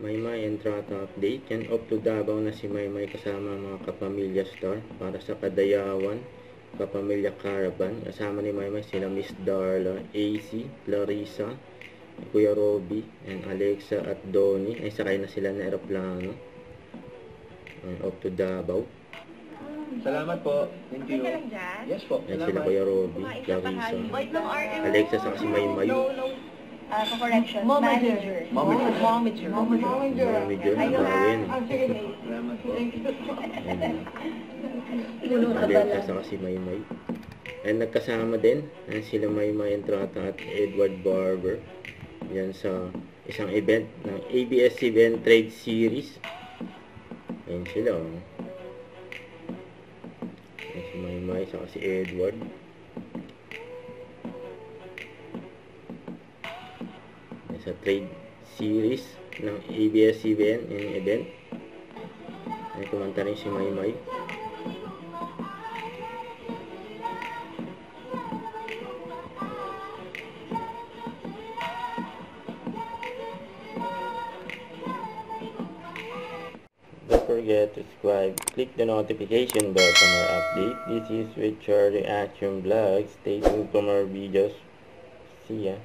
Maymay Entrata update. Yan, off to Davao na si Maymay kasama mga Kapamilya Star para sa Kadayawan Kapamilya Caravan. Kasama ni Maymay sila Miss Darla, AC, Clarissa, Kuya Robby, and Alexa at Donnie. Ay sakay na sila ng aeroplano. Off to Davao. Salamat po. Thank you. Yes po. Yan sila Kuya Robby, Clarissa, Alexa sa si Maymay. Correction. Momager. Momager. Bawin. Salamat po. Alexa sa si Maymay. And nagkasama din sila Maymay Entrata at Edward Barber. Yan sa isang event ng ABS-CBN Trade Series. Yan sila. Yan si Maymay sa si Edward. Sa trade series ng ABS-CBN yung event. Ay kumanta rin si Maymay. Don't forget to subscribe. Click the notification bell for more update. This is with Charlie Action Vlog. Stay tuned for more videos. See ya.